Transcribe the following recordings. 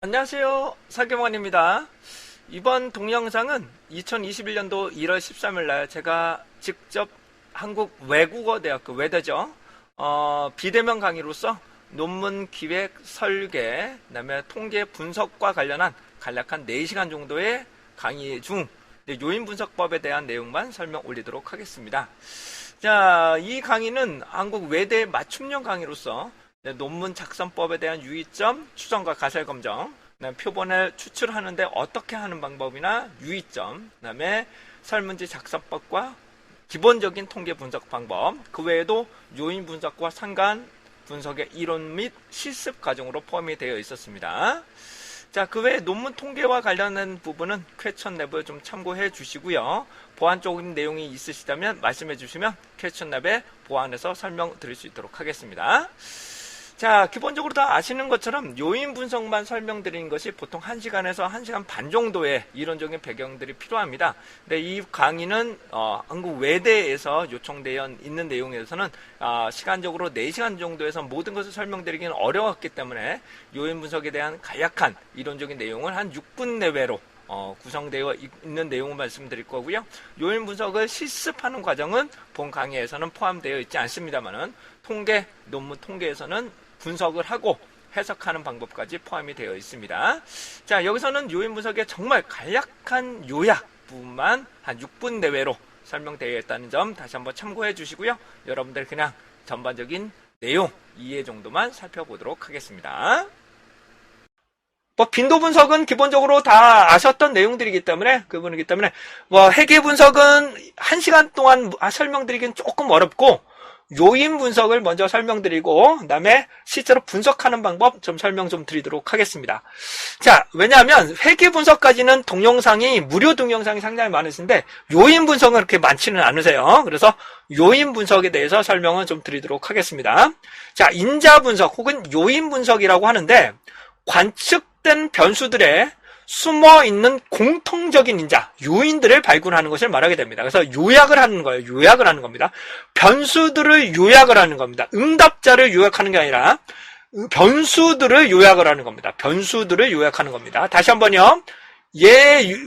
안녕하세요. 설경원입니다. 이번 동영상은 2021년도 1월 13일 날 제가 직접 한국 외국어대학교 외대죠. 비대면 강의로서 논문 기획, 설계, 그다음에 통계 분석과 관련한 간략한 4시간 정도의 강의 중 요인 분석법에 대한 내용만 설명 올리도록 하겠습니다. 자, 이 강의는 한국 외대 맞춤형 강의로서 논문 작성법에 대한 유의점, 추정과 가설 검정, 표본을 추출하는데 어떻게 하는 방법이나 유의점, 그다음에 설문지 작성법과 기본적인 통계 분석 방법, 그 외에도 요인 분석과 상관 분석의 이론 및 실습 과정으로 포함이 되어 있었습니다. 자, 그 외에 논문 통계와 관련된 부분은 퀘스천 랩을 좀 참고해 주시고요. 보완적인 내용이 있으시다면 말씀해 주시면 퀘스천 랩에 보완해서 설명 드릴 수 있도록 하겠습니다. 자, 기본적으로 다 아시는 것처럼 요인 분석만 설명드리는 것이 보통 1시간에서 1시간 반 정도의 이론적인 배경들이 필요합니다. 근데 이 강의는 한국 외대에서 요청되어 있는 내용에서는 시간적으로 4시간 정도에서 모든 것을 설명드리기는 어려웠기 때문에 요인 분석에 대한 간략한 이론적인 내용을 한 6분 내외로 구성되어 있는 내용을 말씀드릴 거고요. 요인 분석을 실습하는 과정은 본 강의에서는 포함되어 있지 않습니다만은 논문 통계에서는 분석을 하고 해석하는 방법까지 포함이 되어 있습니다. 자, 여기서는 요인 분석의 정말 간략한 요약 부분만 한 6분 내외로 설명되어 있다는 점 다시 한번 참고해 주시고요. 여러분들 그냥 전반적인 내용 이해 정도만 살펴보도록 하겠습니다. 빈도 분석은 기본적으로 다 아셨던 내용들이기 때문에, 회계 분석은 1시간 동안 설명드리기는 조금 어렵고, 요인 분석을 먼저 설명드리고, 그 다음에 실제로 분석하는 방법 좀 설명 좀 드리도록 하겠습니다. 자, 왜냐하면 회계 분석까지는 무료 동영상이 상당히 많으신데, 요인 분석은 그렇게 많지는 않으세요. 그래서 요인 분석에 대해서 설명을 좀 드리도록 하겠습니다. 자, 인자 분석 혹은 요인 분석이라고 하는데, 관측된 변수들의 숨어있는 공통적인 인자, 요인들을 발굴하는 것을 말하게 됩니다. 그래서 요약을 하는 거예요. 요약을 하는 겁니다. 변수들을 요약을 하는 겁니다. 응답자를 요약하는 게 아니라 변수들을 요약을 하는 겁니다. 변수들을 요약하는 겁니다. 다시 한번요.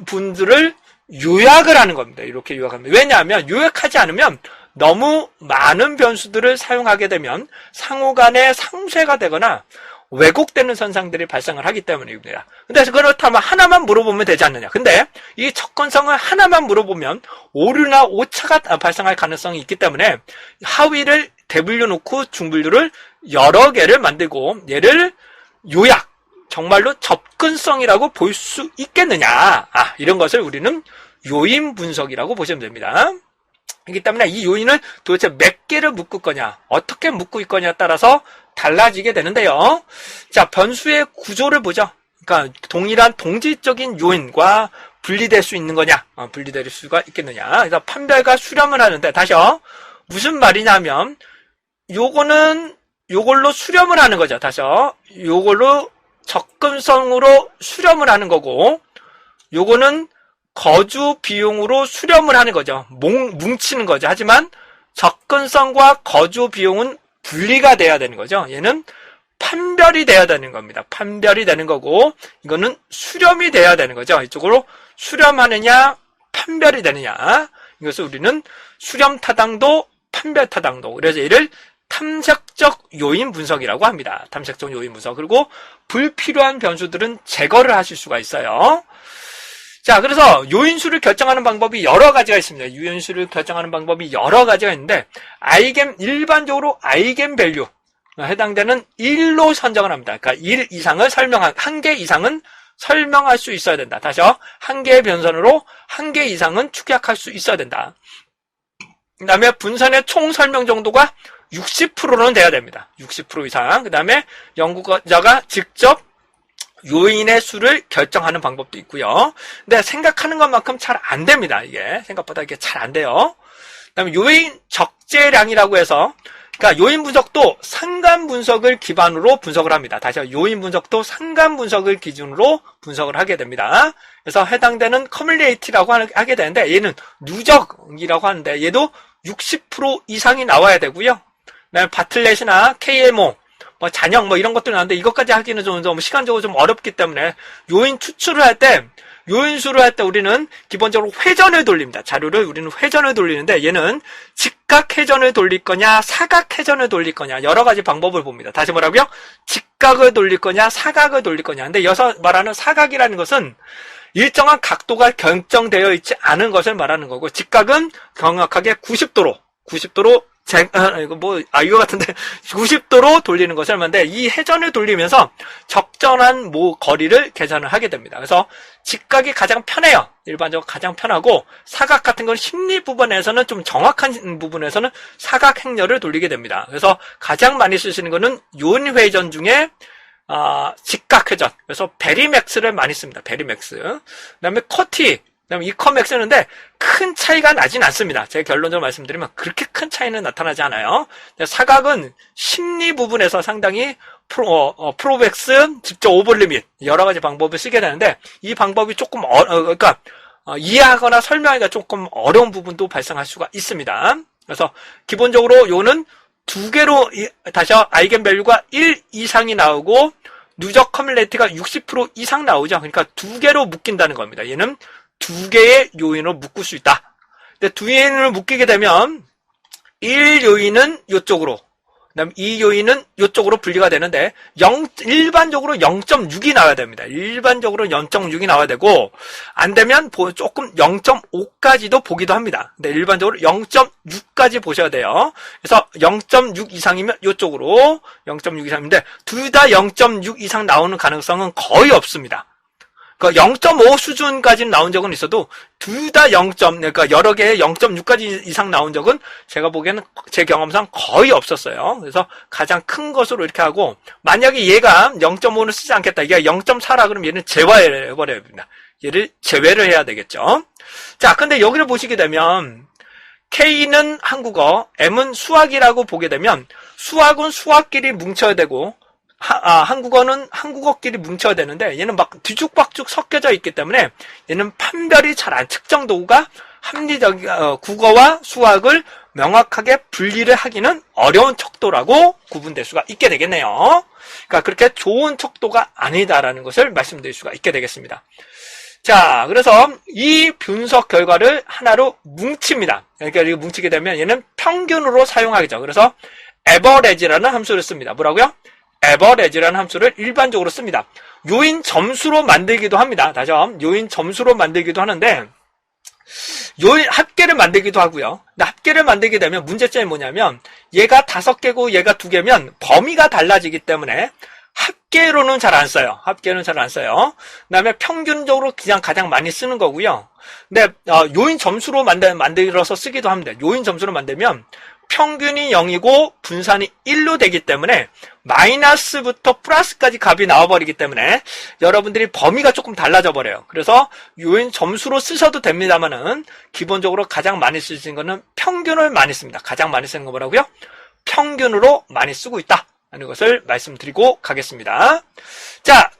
분들을 요약을 하는 겁니다. 이렇게 요약합니다. 왜냐하면 요약하지 않으면 너무 많은 변수들을 사용하게 되면 상호 간에 상쇄가 되거나 왜곡되는 선상들이 발생을 하기 때문입니다. 근데 그렇다면 하나만 물어보면 되지 않느냐. 근데 이 접근성을 하나만 물어보면 오류나 오차가 발생할 가능성이 있기 때문에 하위를 대분류 놓고 중분류를 여러 개를 만들고 얘를 요약, 정말로 접근성이라고 볼 수 있겠느냐. 이런 것을 우리는 요인 분석이라고 보시면 됩니다. 그렇기 때문에 이 요인을 도대체 몇 개를 묶을 거냐, 어떻게 묶고 있거냐에 따라서 달라지게 되는데요. 자, 변수의 구조를 보죠. 그러니까 동일한 동질적인 요인과 분리될 수 있는 거냐, 분리될 수가 있겠느냐. 그래서 판별과 수렴을 하는데, 다시요. 무슨 말이냐면, 요걸로 수렴을 하는 거죠. 다시요. 요걸로 접근성으로 수렴을 하는 거고, 요거는 거주 비용으로 수렴을 하는 거죠. 뭉치는 거죠. 하지만 접근성과 거주 비용은 분리가 돼야 되는 거죠. 얘는 판별이 돼야 되는 겁니다. 판별이 되는 거고, 이거는 수렴이 돼야 되는 거죠. 이쪽으로 수렴하느냐, 판별이 되느냐. 이것을 우리는 수렴 타당도, 판별 타당도. 그래서 얘를 탐색적 요인 분석이라고 합니다. 탐색적 요인 분석. 그리고 불필요한 변수들은 제거를 하실 수가 있어요. 자, 그래서 요인수를 결정하는 방법이 여러 가지가 있습니다. 요인수를 결정하는 방법이 여러 가지가 있는데, 일반적으로 아이겐 밸류, 해당되는 1로 선정을 합니다. 그러니까 1 이상을 1개 이상은 설명할 수 있어야 된다. 다시요. 1개의 변선으로 1개 이상은 축약할 수 있어야 된다. 그 다음에 분선의 총 설명 정도가 60%는 돼야 됩니다. 60% 이상. 그 다음에 연구자가 직접 요인의 수를 결정하는 방법도 있고요. 근데 생각하는 것만큼 잘 안 됩니다. 이게 생각보다 이게 잘 안 돼요. 그다음에 요인 적재량이라고 해서, 그러니까 요인 분석도 상관 분석을 기반으로 분석을 합니다. 다시 요인 분석도 상관 분석을 기준으로 분석을 하게 됩니다. 그래서 해당되는 커뮬레이티라고 하게 되는데, 얘는 누적이라고 하는데 얘도 60% 이상이 나와야 되고요. 그다음에 바틀렛이나 KMO 뭐 잔영 뭐 이런 것들이 나오는데 이것까지 하기는 좀 시간적으로 좀 어렵기 때문에 요인 추출을 할 때 요인수를 할 때 우리는 기본적으로 회전을 돌립니다. 자료를 우리는 회전을 돌리는데 얘는 직각 회전을 돌릴 거냐 사각 회전을 돌릴 거냐 여러 가지 방법을 봅니다. 다시 뭐라고요? 직각을 돌릴 거냐 사각을 돌릴 거냐. 근데 여기서 말하는 사각이라는 것은 일정한 각도가 결정되어 있지 않은 것을 말하는 거고 직각은 정확하게 90도로 이거 같은데 90도로 돌리는 것을 말하는데 이 회전을 돌리면서 적절한 거리를 계산을 하게 됩니다. 그래서 직각이 가장 편해요. 일반적으로 가장 편하고 사각 같은 건 심리 부분에서는 좀 정확한 부분에서는 사각 행렬을 돌리게 됩니다. 그래서 가장 많이 쓰시는 거는 요인 회전 중에 직각 회전. 그래서 베리맥스를 많이 씁니다. 베리맥스. 그다음에 커티. 그다음에 이커맥스는데 큰 차이가 나진 않습니다. 제가 결론적으로 말씀드리면 그렇게 큰 차이는 나타나지 않아요. 사각은 심리 부분에서 상당히 프로벡스, 직접 오버리밋 여러 가지 방법을 쓰게 되는데 이 방법이 조금 그러니까 이해하거나 설명하기가 조금 어려운 부분도 발생할 수가 있습니다. 그래서 기본적으로 요는 두 개로 다시 아이겐밸류가 1 이상이 나오고 누적 커뮬레이트가 60% 이상 나오죠. 그러니까 두 개로 묶인다는 겁니다. 얘는 두 개의 요인으로 묶을 수 있다. 근데 두 요인을 묶이게 되면 1요인은 이쪽으로, 그다음 2요인은 이쪽으로 분리가 되는데 일반적으로 0.6이 나와야 됩니다. 일반적으로 0.6이 나와야 되고 안 되면 조금 0.5까지도 보기도 합니다. 근데 일반적으로 0.6까지 보셔야 돼요. 그래서 0.6 이상이면 이쪽으로 0.6 이상인데 둘 다 0.6 이상 나오는 가능성은 거의 없습니다. 0.5 수준까지는 나온 적은 있어도 둘 다 그러니까 여러 개의 0.6까지 이상 나온 적은 제가 보기에는 제 경험상 거의 없었어요. 그래서 가장 큰 것으로 이렇게 하고 만약에 얘가 0.5는 쓰지 않겠다. 얘가 0.4라 그러면 얘는 제외를 해버려야 됩니다. 얘를 제외를 해야 되겠죠. 자, 근데 여기를 보시게 되면 K는 한국어, M은 수학이라고 보게 되면 수학은 수학끼리 뭉쳐야 되고 한국어는 한국어끼리 뭉쳐야 되는데 얘는 막 뒤죽박죽 섞여져 있기 때문에 얘는 판별이 잘 안 측정도가 국어와 수학을 명확하게 분리를 하기는 어려운 척도라고 구분될 수가 있게 되겠네요. 그러니까 그렇게 좋은 척도가 아니다라는 것을 말씀드릴 수가 있게 되겠습니다. 자, 그래서 이 분석 결과를 하나로 뭉칩니다. 그러니까 이거 뭉치게 되면 얘는 평균으로 사용하겠죠. 그래서 average라는 함수를 씁니다. 뭐라고요? average라는 함수를 일반적으로 씁니다. 요인 점수로 만들기도 합니다. 다시 요인 점수로 만들기도 하는데 요인 합계를 만들기도 하고요. 근데 합계를 만들게 되면 문제점이 뭐냐면 얘가 5개고 얘가 2개면 범위가 달라지기 때문에 합계로는 잘 안 써요. 합계는 잘 안 써요. 그다음에 평균적으로 그냥 가장 많이 쓰는 거고요. 근데 요인 점수로 만들어서 쓰기도 합니다. 요인 점수로 만들면 평균이 0이고 분산이 1로 되기 때문에 마이너스부터 플러스까지 값이 나와버리기 때문에 여러분들이 범위가 조금 달라져 버려요. 그래서 요인 점수로 쓰셔도 됩니다만은 기본적으로 가장 많이 쓰시는 거는 평균을 많이 씁니다. 가장 많이 쓰는 거 뭐라고요? 평균으로 많이 쓰고 있다 하는 것을 말씀드리고 가겠습니다. 자,